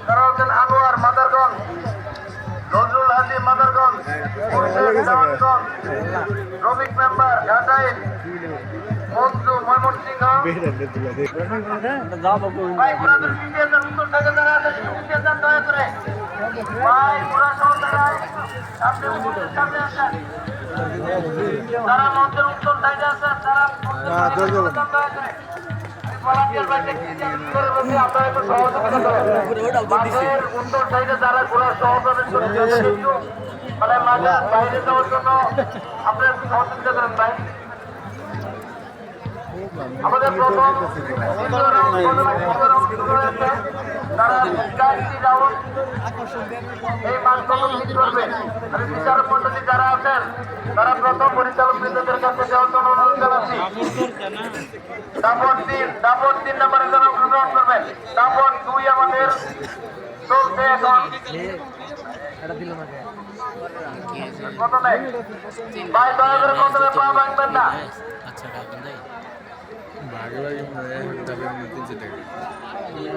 তারা হচ্ছেন আনোয়ার মাদারগঞ্জ, নজরুল হাজি মাদারগঞ্জ, মুর্শিদ দেওয়ানগঞ্জ, রফিক মেম্বার ঘাটাইল, মঞ্জু ময়মনসিংহ। ভাই পুরাতন ইন্ডিয়ান উত্তর থেকে যারা আছেন ইন্ডিয়ান দয়া করে ভাই পুরা সহযোগিতায় আপনি উত্তর সামনে আসেন। তারা মঞ্চের উত্তর সাইডে আছেন, তারা দয়া করে উত্তর সাইডে যারা ঘোরা সহযোগিতা মানে বাইরে যাওয়ার জন্য আপনারা একটু সহযোগিতা করেন ভাই। আমাদের প্রথম তারা 4টি রাউন্ড এই মাঠ কমিটি করবে। আমি বিচারক মন্ডলী যারা আছেন তারা প্রথম পরিচালক বৃন্দদের কাছে যাওয়ার জন্য অনুরোধ জানাচ্ছি। দাপট 3 নম্বরে যারা অংশগ্রহণ করবেন, দাপট 2 আমাদের চলছে এখন। ভাই দয়া করে প্রথমে পা ভাঙবেন না।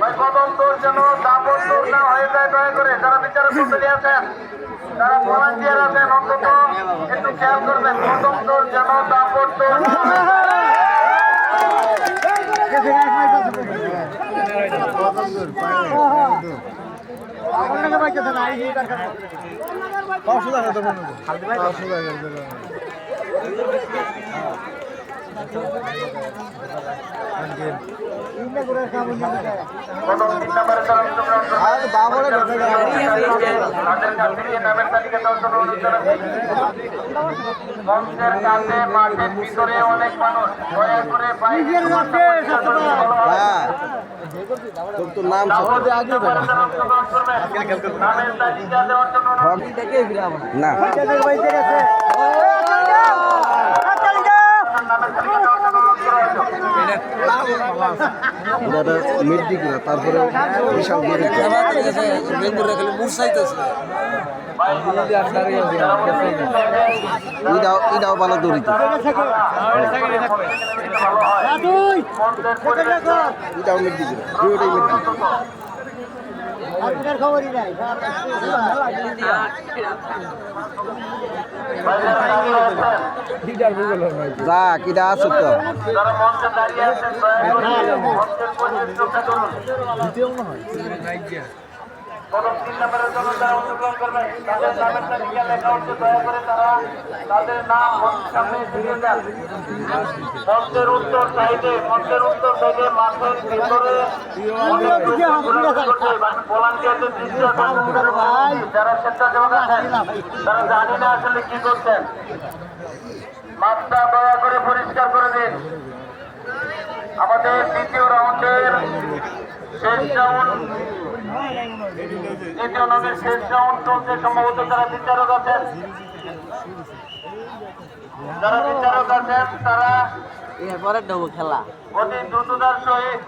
ভাই প্রথম তোর যেন দাপট তোর না হয়ে যায় দয়া করে। যারা বিচারক মন্ডলী আছেন, যারা ভলান্টিয়ার আছেন অন্তত একটু খেয়াল করবেন। প্রথম তোর যেন দাপট তোর না মাঠের ভিতরে অনেক মানুষ দয়া করে নামের তালিকা দেওয়ার জন্য না তারপরে এটাও ভালো দৌড়িত এটাও মেট দিকে দুটোটাই মেট দিকে খবরই নাই যা কিটা আছো তো প্রথম 3 নম্বরের জন্য যারা অংশগ্রহণ করবে তাদের নামের তালিকা লেখা হচ্ছে। দয়া করে তারা তাদের নাম সামনে দিয়ে দেন। মঞ্চের উত্তর সাইডে মাঠের ভিতরে ভলান্টিয়ারদের দৃষ্টি যারা স্বেচ্ছাসেবক আছেন তারা জানি না আসলে কি করছেন। মাঠটা দয়া করে পরিষ্কার করে দিন। আমাদের দ্বিতীয় রাউন্ডের শেষ রাউন্ড চলছে। সম্ভবত যারা বিচারক আছেন তারা অতি দ্রুততার সহিত